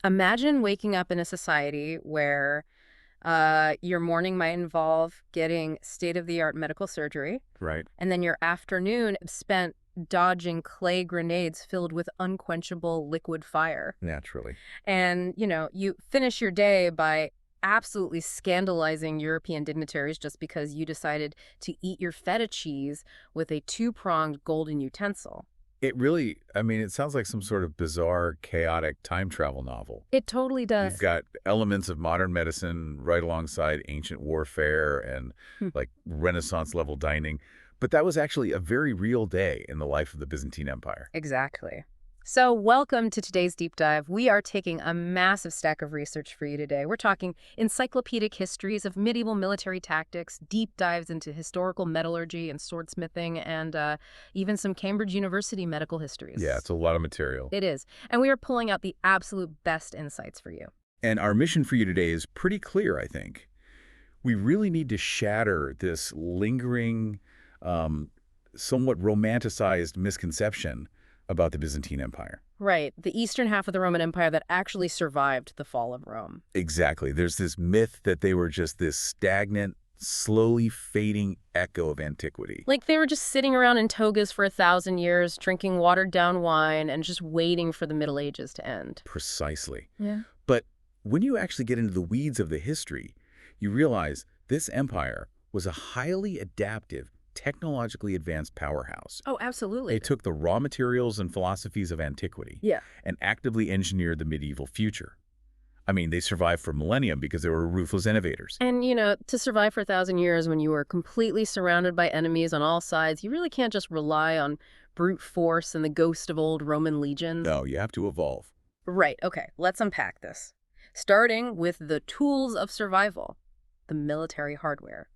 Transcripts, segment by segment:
Imagine waking up in a society where your morning might involve getting state-of-the-art medical surgery, Right. and then your afternoon spent dodging clay grenades filled with unquenchable liquid fire. Naturally. And, you finish your day by absolutely scandalizing European dignitaries just because you decided to eat your feta cheese with a two-pronged golden utensil. It really, I mean, it sounds like some sort of bizarre, chaotic time travel novel. It totally You've does. got elements of modern medicine right alongside ancient warfare and Hmm. like Renaissance level dining. But that was actually a very real day in the life of the Byzantine Empire. Exactly. So, welcome to today's deep dive. We are taking a massive stack of research for you today. We're talking encyclopedic histories of medieval military tactics, deep dives into historical metallurgy and swordsmithing, and even some Cambridge University medical Yeah, histories. it's a lot of material. It is. And we are pulling out the absolute best insights for you. And our mission for you today is pretty clear, I think. We really need to shatter this lingering, um, somewhat romanticized misconception about the Byzantine Empire. Right. The eastern half of the Roman Empire that actually survived the fall of Rome. Exactly. There's this myth that they were just this stagnant, slowly fading echo of antiquity. Like they were just sitting around in togas for 1,000 years, drinking watered down wine and just waiting for the Middle Ages to end. Precisely. Yeah. But when you actually get into the weeds of the history, you realize this empire was a highly adaptive, technologically advanced powerhouse. Oh, absolutely. They took the raw materials and philosophies of antiquity Yeah. and actively engineered the medieval future. I mean, they survived for millennia because they were ruthless innovators. And, to survive for 1,000 years when you were completely surrounded by enemies on all sides, you really can't just rely on brute force and the ghost of old Roman legions. No, you have to evolve. Right. Okay. Let's unpack this. Starting with the tools of survival, the military hardware.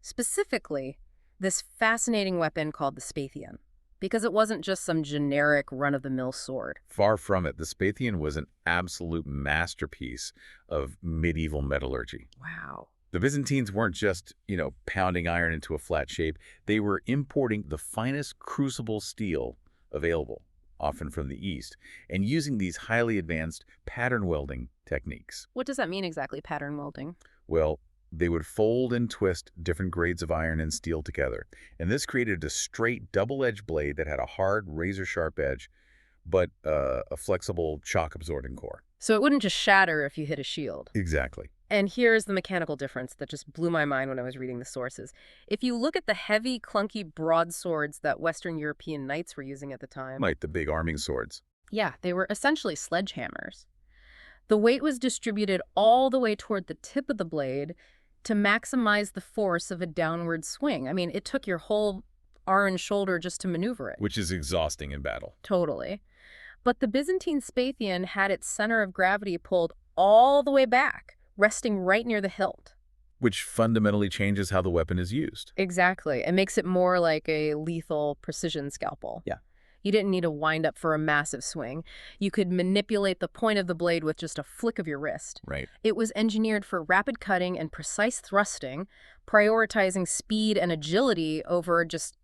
Specifically, this fascinating weapon called the Spathian, because it wasn't just some generic run-of-the-mill sword. Far from it, the Spathian was an absolute masterpiece of medieval metallurgy. Wow. The Byzantines weren't just, pounding iron into a flat shape. They were importing the finest crucible steel available, often from the East, and using these highly advanced pattern welding techniques. What does that mean exactly, pattern welding? Well, they would fold and twist different grades of iron and steel together, and this created a straight double-edged blade that had a hard, razor-sharp edge, but a flexible, shock-absorbing core. So it wouldn't just shatter if you hit a shield. Exactly. And here's the mechanical difference that just blew my mind when I was reading the sources. If you look at the heavy, clunky broadswords that Western European knights were using at the time, Like the big arming swords. yeah, they were essentially sledgehammers. The weight was distributed all the way toward the tip of the blade to maximize the force of a downward swing. I mean, it took your whole arm and shoulder just to maneuver it. Which is exhausting in battle. Totally. But the Byzantine Spathian had its center of gravity pulled all the way back, resting right near the hilt. Which fundamentally changes how the weapon is used. Exactly. It makes it more like a lethal precision scalpel. Yeah. You didn't need to wind up for a massive swing. You could manipulate the point of the blade with just a flick of your wrist. Right. It was engineered for rapid cutting and precise thrusting, prioritizing speed and agility over just,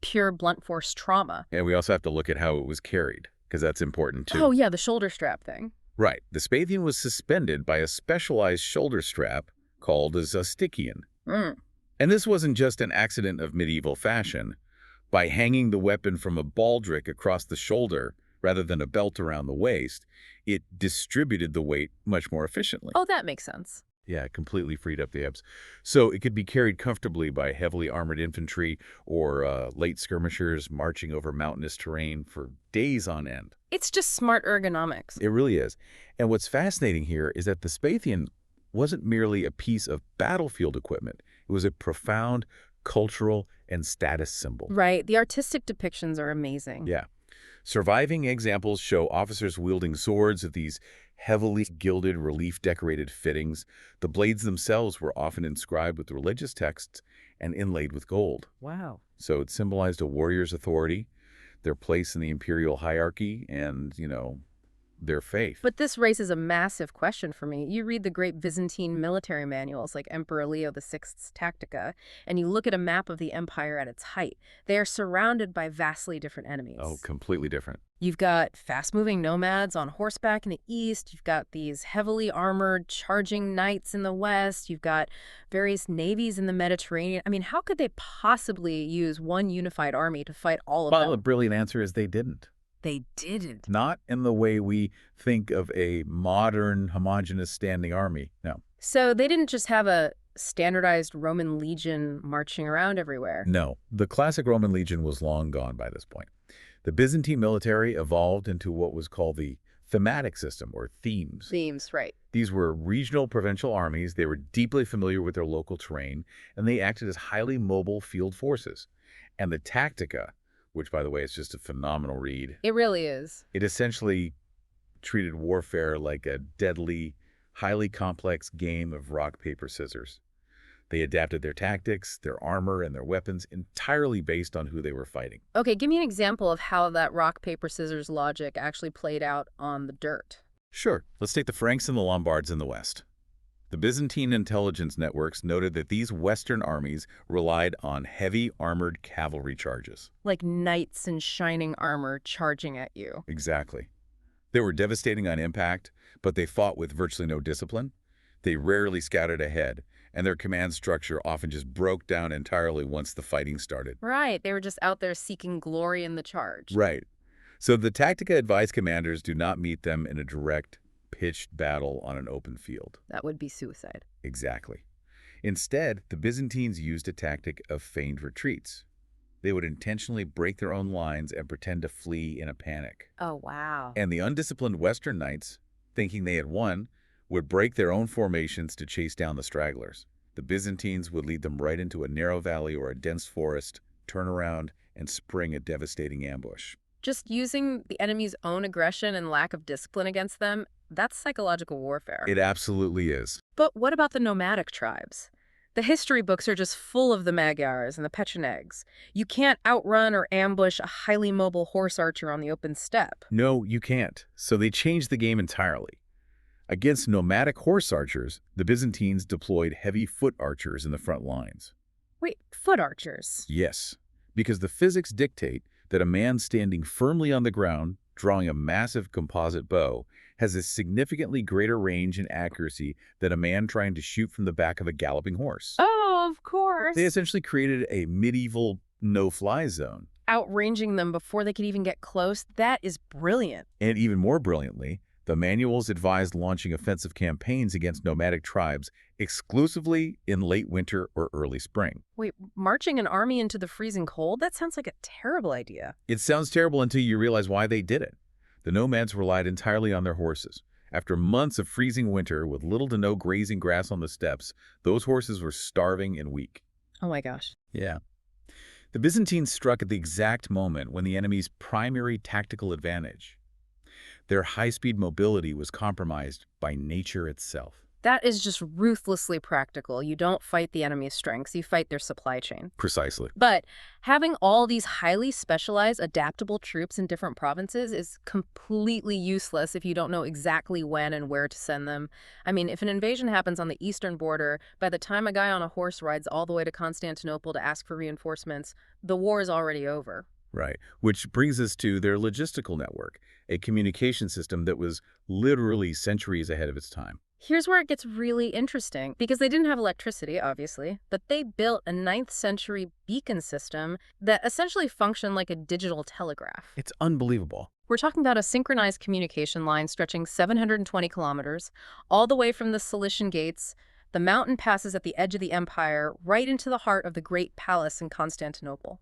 pure blunt force trauma. And we also have to look at how it was carried, because that's important too. Oh, yeah, the shoulder strap thing. Right. The Spathian was suspended by a specialized shoulder strap called a Zastikion. Mm. And this wasn't just an accident of medieval fashion. By hanging the weapon from a baldric across the shoulder rather than a belt around the waist, it distributed the weight much more efficiently. Oh, that makes sense. Yeah, it completely freed up the abs. So it could be carried comfortably by heavily armored infantry or late skirmishers marching over mountainous terrain for days on end. It's just smart ergonomics. It really is. And what's fascinating here is that the Spathian wasn't merely a piece of battlefield equipment. It was a profound cultural and status symbol. Right. The artistic depictions are amazing. Yeah. Surviving examples show officers wielding swords with these heavily gilded, relief-decorated fittings. The blades themselves were often inscribed with religious texts and inlaid with gold. Wow. So it symbolized a warrior's authority, their place in the imperial hierarchy, and, their faith. But this raises a massive question for me. You read the great Byzantine military manuals like Emperor Leo VI's Tactica, and you look at a map of the empire at its height. They are surrounded by vastly different Oh, enemies. completely different. You've got fast-moving nomads on horseback in the east. You've got these heavily armored charging knights in the west. You've got various navies in the Mediterranean. I mean, how could they possibly use one unified army to fight all of Well, the them? brilliant answer is they didn't. They didn't. Not in the way we think of a modern, homogeneous standing army. No. So they didn't just have a standardized Roman legion marching around everywhere. No. The classic Roman legion was long gone by this point. The Byzantine military evolved into what was called the thematic system, or themes. Themes, right. These were regional provincial armies. They were deeply familiar with their local terrain, and they acted as highly mobile field forces. And the Tactica, which, by the way, is just a phenomenal read, It really is. it essentially treated warfare like a deadly, highly complex game of rock, paper, scissors. They adapted their tactics, their armor, and their weapons entirely based on who they were fighting. Okay, give me an example of how that rock, paper, scissors logic actually played out on the dirt. Sure, let's take the Franks and the Lombards in the West. The Byzantine intelligence networks noted that these Western armies relied on heavy armored cavalry charges. Like knights in shining armor charging at you. Exactly. They were devastating on impact, but they fought with virtually no discipline. They rarely scouted ahead, and their command structure often just broke down entirely once the fighting started. Right, they were just out there seeking glory in the charge. Right. So the Tactica advised commanders do not meet them in a direct, pitched battle on an open field. That would be suicide. Exactly. Instead, the Byzantines used a tactic of feigned retreats. They would intentionally break their own lines and pretend to flee in a panic. Oh, wow. And the undisciplined Western knights, thinking they had won, would break their own formations to chase down the stragglers. The Byzantines would lead them right into a narrow valley or a dense forest, turn around, and spring a devastating ambush. Just using the enemy's own aggression and lack of discipline against them, that's psychological warfare. It absolutely is. But what about the nomadic tribes? The history books are just full of the Magyars and the Pechenegs. You can't outrun or ambush a highly mobile horse archer on the open steppe. No, you can't. So they changed the game entirely. Against nomadic horse archers, the Byzantines deployed heavy foot archers in the front lines. Wait, foot archers? Yes, because the physics dictate that a man standing firmly on the ground, drawing a massive composite bow, has a significantly greater range and accuracy than a man trying to shoot from the back of a galloping horse. Oh, of course. They essentially created a medieval no-fly zone. Outranging them before they could even get close, that is brilliant. And even more brilliantly, the manuals advised launching offensive campaigns against nomadic tribes exclusively in late winter or early spring. Wait, marching an army into the freezing cold? That sounds like a terrible idea. It sounds terrible until you realize why they did it. The nomads relied entirely on their horses. After months of freezing winter with little to no grazing grass on the steppes, those horses were starving and weak. Oh my gosh. Yeah. The Byzantines struck at the exact moment when the enemy's primary tactical advantage. Their high-speed mobility was compromised by nature itself. That is just ruthlessly practical. You don't fight the enemy's strengths, you fight their supply chain. Precisely. But having all these highly specialized, adaptable troops in different provinces is completely useless if you don't know exactly when and where to send them. I mean, if an invasion happens on the eastern border, by the time a guy on a horse rides all the way to Constantinople to ask for reinforcements, the war is already over. Right. Which brings us to their logistical network, a communication system that was literally centuries ahead of its time. Here's where it gets really interesting, because they didn't have electricity, obviously, but they built a 9th century beacon system that essentially functioned like a digital telegraph. It's unbelievable. We're talking about a synchronized communication line stretching 720 kilometers, all the way from the Cilician Gates, the mountain passes at the edge of the empire, right into the heart of the Great Palace in Constantinople.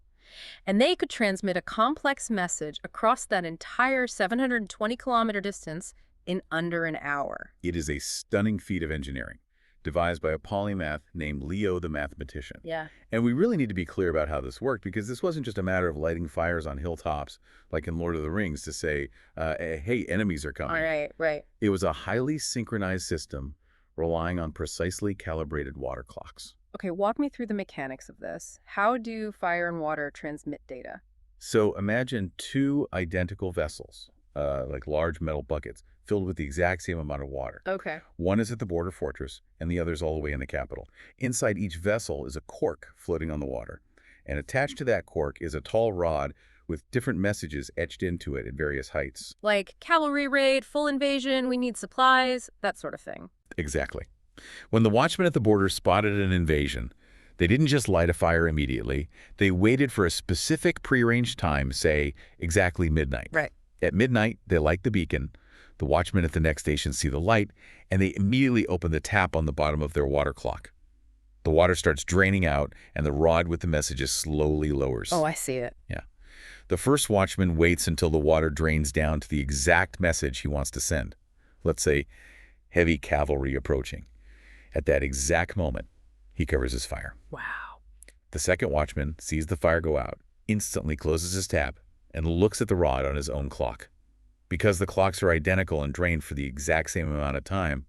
And they could transmit a complex message across that entire 720-kilometer distance in under an hour. It is a stunning feat of engineering, devised by a polymath named Leo the mathematician. Yeah. And we really need to be clear about how this worked, because this wasn't just a matter of lighting fires on hilltops, like in Lord of the Rings, to say, hey, enemies are coming. All right, right. It was a highly synchronized system relying on precisely calibrated water clocks. Okay, walk me through the mechanics of this. How do fire and water transmit data? So imagine two identical vessels, like large metal buckets filled with the exact same amount of water. Okay. One is at the border fortress, and the other's all the way in the capital. Inside each vessel is a cork floating on the water, and attached to that cork is a tall rod with different messages etched into it at various heights. Like cavalry raid, full invasion, we need supplies, that sort of thing. Exactly. When the watchmen at the border spotted an invasion, they didn't just light a fire immediately. They waited for a specific prearranged time, say exactly midnight. Right. At midnight, they light the beacon. The watchmen at the next station see the light, and they immediately open the tap on the bottom of their water clock. The water starts draining out, and the rod with the messages slowly lowers. Oh, I see it. Yeah. The first watchman waits until the water drains down to the exact message he wants to send. Let's say, heavy cavalry approaching. At that exact moment, he covers his fire. Wow. The second watchman sees the fire go out, instantly closes his tab, and looks at the rod on his own clock. Because the clocks are identical and drained for the exact same amount of time,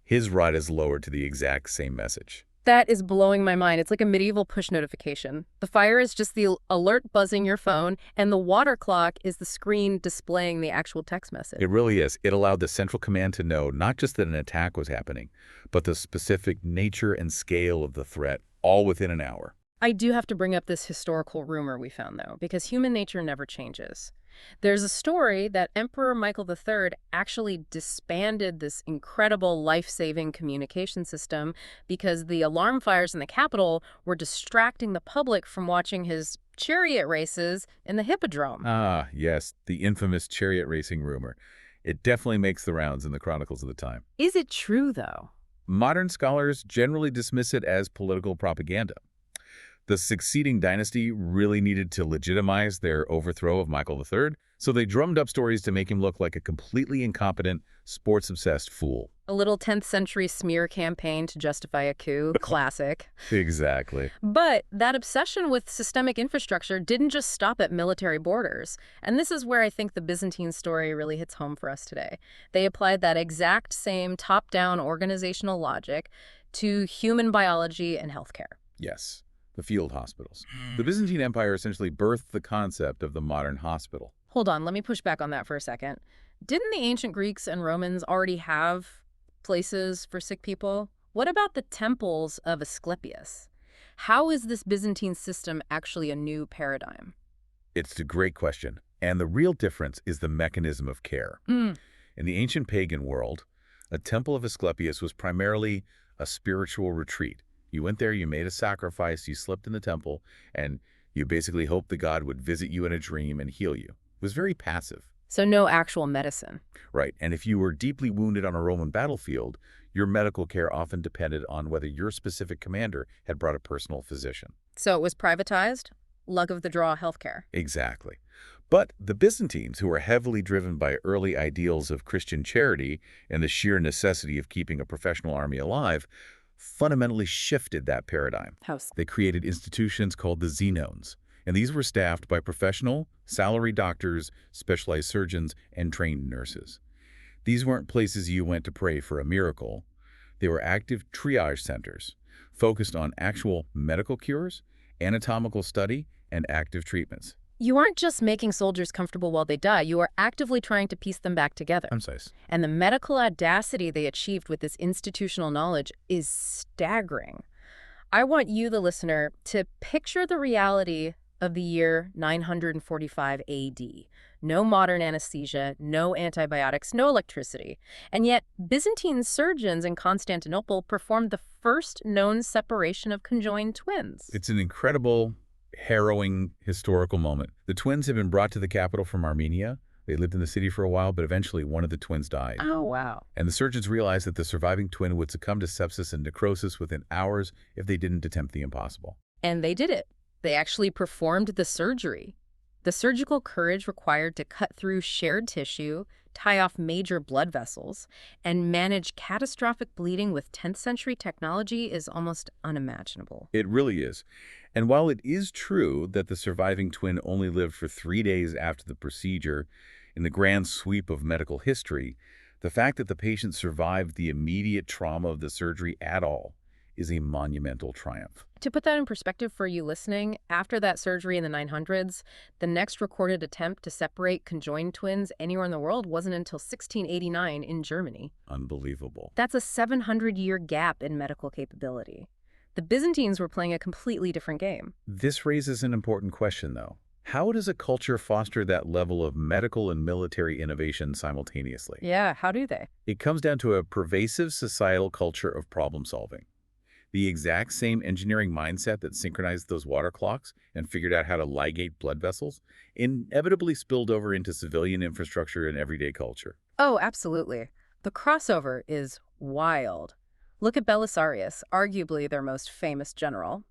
his rod is lowered to the exact same message. That is blowing my mind. It's like a medieval push notification. The fire is just the alert buzzing your phone, and the water clock is the screen displaying the actual text message. It really is. It allowed the central command to know not just that an attack was happening, but the specific nature and scale of the threat, all within an hour. I do have to bring up this historical rumor we found, though, because human nature never changes. There's a story that Emperor Michael III actually disbanded this incredible life-saving communication system because the alarm fires in the capital were distracting the public from watching his chariot races in the Hippodrome. Ah, yes, the infamous chariot racing rumor. It definitely makes the rounds in the chronicles of the time. Is it true, though? Modern scholars generally dismiss it as political propaganda. The succeeding dynasty really needed to legitimize their overthrow of Michael III, so they drummed up stories to make him look like a completely incompetent, sports-obsessed fool. A little 10th century smear campaign to justify a coup. Classic. Exactly. But that obsession with systemic infrastructure didn't just stop at military borders. And this is where I think the Byzantine story really hits home for us today. They applied that exact same top-down organizational logic to human biology and healthcare. Yes. The field hospitals. The Byzantine Empire essentially birthed the concept of the modern hospital. Hold on, let me push back on that for a second. Didn't the ancient Greeks and Romans already have places for sick people? What about the temples of Asclepius? How is this Byzantine system actually a new paradigm? It's a great question. And the real difference is the mechanism of care. In the ancient pagan world, a temple of Asclepius was primarily a spiritual retreat. You went there, you made a sacrifice, you slept in the temple, and you basically hoped the god would visit you in a dream and heal you. It was very passive. So no actual medicine. Right, and if you were deeply wounded on a Roman battlefield, your medical care often depended on whether your specific commander had brought a personal physician. So it was privatized? Luck of the draw healthcare. Exactly. But the Byzantines, who were heavily driven by early ideals of Christian charity and the sheer necessity of keeping a professional army alive, fundamentally shifted that paradigm. They created institutions called the Zenones, and these were staffed by professional, salaried doctors, specialized surgeons, and trained nurses. These weren't places you went to pray for a miracle. They were active triage centers, focused on actual medical cures, anatomical study, and active treatments. You aren't just making soldiers comfortable while they die, you are actively trying to piece them back together. Precise. And the medical audacity they achieved with this institutional knowledge is staggering. I want you, the listener, to picture the reality of the year 945 AD. No modern anesthesia, no antibiotics, no electricity. And yet, Byzantine surgeons in Constantinople performed the first known separation of conjoined twins. It's an incredible, harrowing historical moment. The twins had been brought to the capital from Armenia. They lived in the city for a while, but eventually one of the twins died. Oh, wow. And the surgeons realized that the surviving twin would succumb to sepsis and necrosis within hours if they didn't attempt the impossible. And they did it. They actually performed the surgery. The surgical courage required to cut through shared tissue, tie off major blood vessels, and manage catastrophic bleeding with 10th century technology is almost unimaginable. It really is. And while it is true that the surviving twin only lived for 3 days after the procedure, in the grand sweep of medical history, the fact that the patient survived the immediate trauma of the surgery at all is a monumental triumph. To put that in perspective for you listening, after that surgery in the 900s, the next recorded attempt to separate conjoined twins anywhere in the world wasn't until 1689 in Germany. Unbelievable. That's a 700-year gap in medical capability. The Byzantines were playing a completely different game. This raises an important question, though. How does a culture foster that level of medical and military innovation simultaneously? Yeah, how do they? It comes down to a pervasive societal culture of problem solving. The exact same engineering mindset that synchronized those water clocks and figured out how to ligate blood vessels inevitably spilled over into civilian infrastructure and everyday culture. Oh, absolutely. The crossover is wild. Look at Belisarius, arguably their most famous general.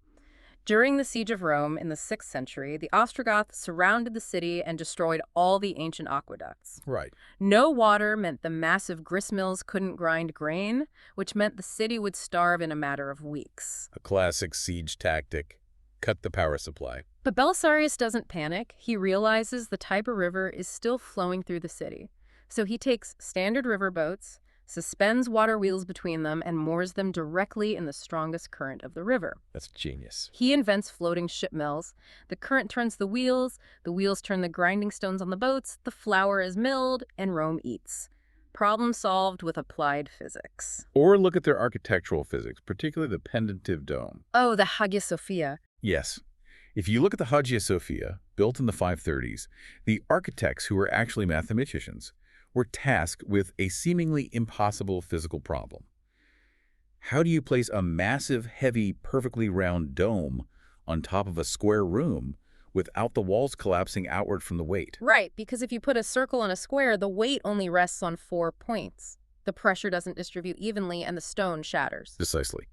During the siege of Rome in the 6th century, the Ostrogoths surrounded the city and destroyed all the ancient aqueducts. Right. No water meant the massive gristmills couldn't grind grain, which meant the city would starve in a matter of weeks. A classic siege tactic. Cut the power supply. But Belisarius doesn't panic. He realizes the Tiber River is still flowing through the city. So he takes standard river boats, suspends water wheels between them, and moors them directly in the strongest current of the river. That's genius. He invents floating ship mills. The current turns the wheels turn the grinding stones on the boats, the flour is milled, and Rome eats. Problem solved with applied physics. Or look at their architectural physics, particularly the pendentive dome. Oh, the Hagia Sophia. Yes. If you look at the Hagia Sophia, built in the 530s, the architects, who were actually mathematicians, were tasked with a seemingly impossible physical problem. How do you place a massive, heavy, perfectly round dome on top of a square room without the walls collapsing outward from the weight? Right, because if you put a circle in a square, the weight only rests on 4 points. The pressure doesn't distribute evenly, and the stone shatters. Precisely.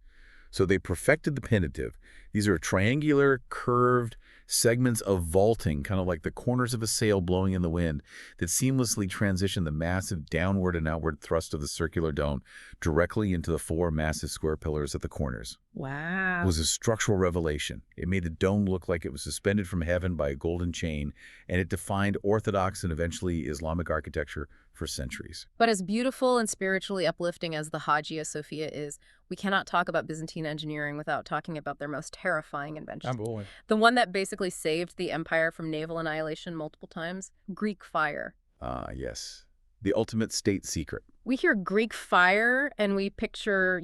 So they perfected the pendentive. These are triangular, curved segments of vaulting, kind of like the corners of a sail blowing in the wind, that seamlessly transition the massive downward and outward thrust of the circular dome directly into the 4 massive square pillars at the corners. Wow. It was a structural revelation. It made the dome look like it was suspended from heaven by a golden chain, and it defined Orthodox and eventually Islamic architecture for centuries. But as beautiful and spiritually uplifting as the Hagia Sophia is, we cannot talk about Byzantine engineering without talking about their most terrifying invention. Absolutely. The one that basically saved the empire from naval annihilation multiple times, Greek fire. Ah, yes. The ultimate state secret. We hear Greek fire and we picture,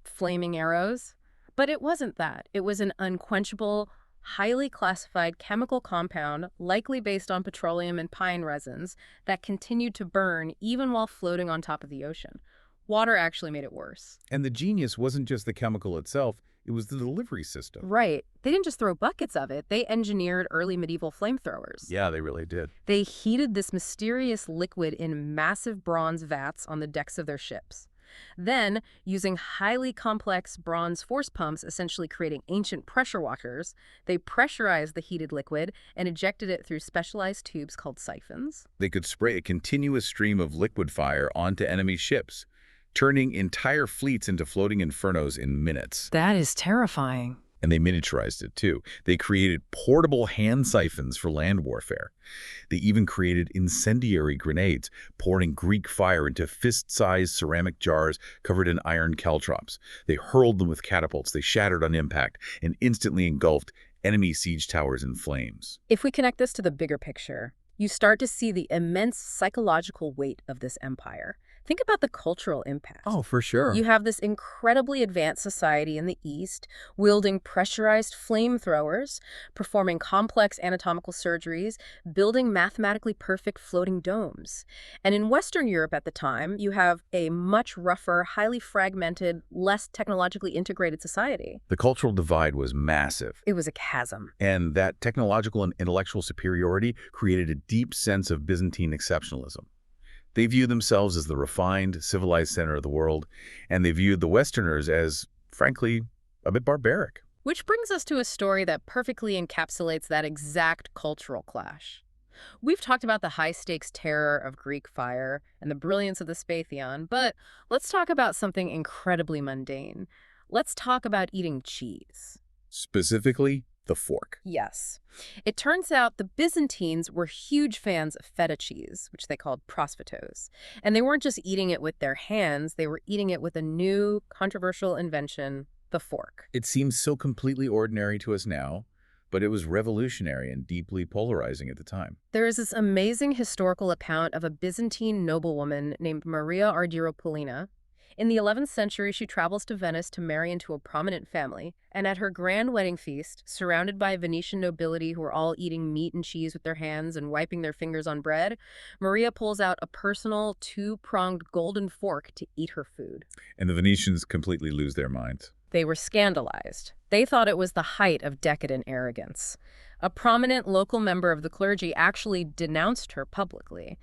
flaming arrows. But it wasn't that. It was an unquenchable, highly classified chemical compound, likely based on petroleum and pine resins, that continued to burn even while floating on top of the ocean. Water actually made it worse. And the genius wasn't just the chemical itself, it was the delivery system. Right. They didn't just throw buckets of it. They engineered early medieval flamethrowers. Yeah, they really did. They heated this mysterious liquid in massive bronze vats on the decks of their ships. Then, using highly complex bronze force pumps, essentially creating ancient pressure washers, they pressurized the heated liquid and ejected it through specialized tubes called siphons. They could spray a continuous stream of liquid fire onto enemy ships, turning entire fleets into floating infernos in minutes. That is terrifying. And they miniaturized it, too. They created portable hand siphons for land warfare. They even created incendiary grenades, pouring Greek fire into fist-sized ceramic jars covered in iron caltrops. They hurled them with catapults. They shattered on impact and instantly engulfed enemy siege towers in flames. If we connect this to the bigger picture, you start to see the immense psychological weight of this empire. Think about the cultural impact. Oh, for sure. You have this incredibly advanced society in the East, wielding pressurized flamethrowers, performing complex anatomical surgeries, building mathematically perfect floating domes. And in Western Europe at the time, you have a much rougher, highly fragmented, less technologically integrated society. The cultural divide was massive. It was a chasm. And that technological and intellectual superiority created a deep sense of Byzantine exceptionalism. They viewed themselves as the refined, civilized center of the world, and they viewed the Westerners as, frankly, a bit barbaric. Which brings us to a story that perfectly encapsulates that exact cultural clash. We've talked about the high-stakes terror of Greek fire and the brilliance of the Spathion, but let's talk about something incredibly mundane. Let's talk about eating cheese. Specifically, the fork. Yes. It turns out the Byzantines were huge fans of feta cheese, which they called prosophotos. And they weren't just eating it with their hands, they were eating it with a new, controversial invention, the fork. It seems so completely ordinary to us now, but it was revolutionary and deeply polarizing at the time. There is this amazing historical account of a Byzantine noblewoman named Maria Argyropoulina. In the 11th century, she travels to Venice to marry into a prominent family, and at her grand wedding feast, surrounded by Venetian nobility who are all eating meat and cheese with their hands and wiping their fingers on bread, Maria pulls out a personal two-pronged golden fork to eat her food. And the Venetians completely lose their minds. They were scandalized. They thought it was the height of decadent arrogance. A prominent local member of the clergy actually denounced her publicly.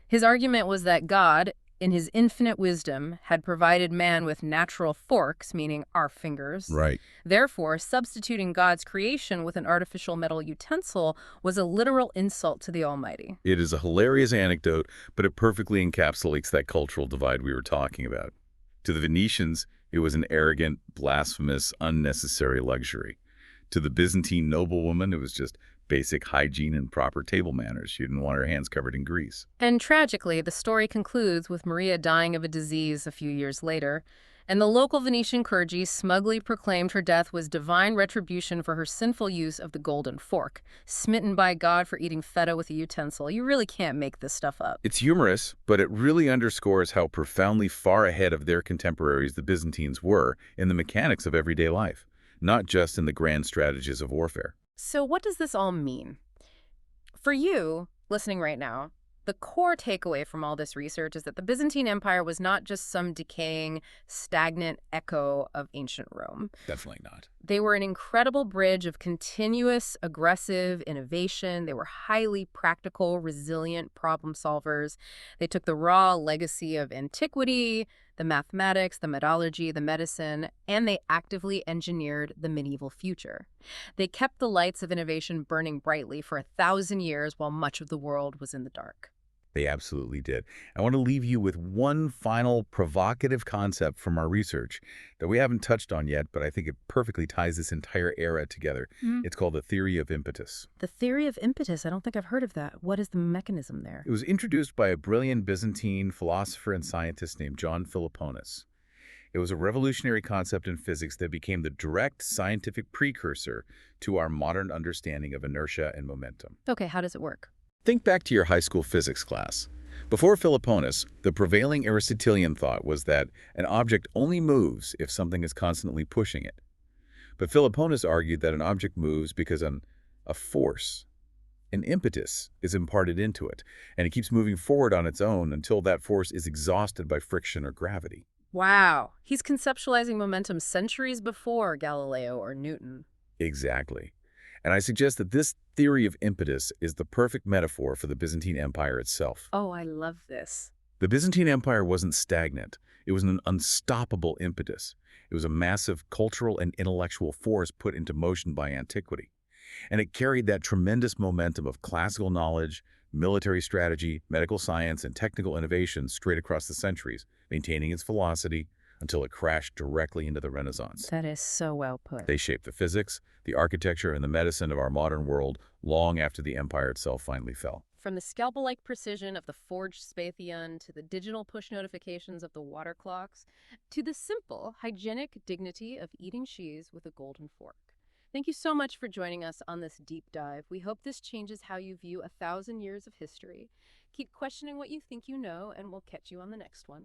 His argument was that God, in his infinite wisdom, had provided man with natural forks, meaning our fingers. Right. Therefore, substituting God's creation with an artificial metal utensil was a literal insult to the Almighty. It is a hilarious anecdote, but it perfectly encapsulates that cultural divide we were talking about. To the Venetians, it was an arrogant, blasphemous, unnecessary luxury. To the Byzantine noblewoman, it was just basic hygiene and proper table manners. She didn't want her hands covered in grease. And tragically, the story concludes with Maria dying of a disease a few years later, and the local Venetian clergy smugly proclaimed her death was divine retribution for her sinful use of the golden fork, smitten by God for eating feta with a utensil. You really can't make this stuff up. It's humorous, but it really underscores how profoundly far ahead of their contemporaries the Byzantines were in the mechanics of everyday life, not just in the grand strategies of warfare. So what does this all mean? For you, listening right now, the core takeaway from all this research is that the Byzantine Empire was not just some decaying, stagnant echo of ancient Rome. Definitely not. They were an incredible bridge of continuous, aggressive innovation. They were highly practical, resilient problem solvers. They took the raw legacy of antiquity, the mathematics, the metallurgy, the medicine, and they actively engineered the medieval future. They kept the lights of innovation burning brightly for 1,000 years while much of the world was in the dark. They absolutely did. I want to leave you with one final provocative concept from our research that we haven't touched on yet, but I think it perfectly ties this entire era together. It's called the theory of impetus. The theory of impetus, I don't think I've heard of that. What is the mechanism there? It was introduced by a brilliant Byzantine philosopher and scientist named John Philoponus. It was a revolutionary concept in physics that became the direct scientific precursor to our modern understanding of inertia and momentum. Okay, how does it work? Think back to your high school physics class. Before Philoponus, the prevailing Aristotelian thought was that an object only moves if something is constantly pushing it. But Philoponus argued that an object moves because a force, an impetus, is imparted into it, and it keeps moving forward on its own until that force is exhausted by friction or gravity. Wow, he's conceptualizing momentum centuries before Galileo or Newton. Exactly. And I suggest that this theory of impetus is the perfect metaphor for the Byzantine Empire itself. Oh, I love this. The Byzantine Empire wasn't stagnant. It was an unstoppable impetus. It was a massive cultural and intellectual force put into motion by antiquity. And it carried that tremendous momentum of classical knowledge, military strategy, medical science, and technical innovation straight across the centuries, maintaining its velocity until it crashed directly into the Renaissance. That is so well put. They shaped the physics, the architecture, and the medicine of our modern world long after the empire itself finally fell. From the scalpel-like precision of the forged Spatheon to the digital push notifications of the water clocks, to the simple, hygienic dignity of eating cheese with a golden fork. Thank you so much for joining us on this deep dive. We hope this changes how you view 1,000 years of history. Keep questioning what you think you know, and we'll catch you on the next one.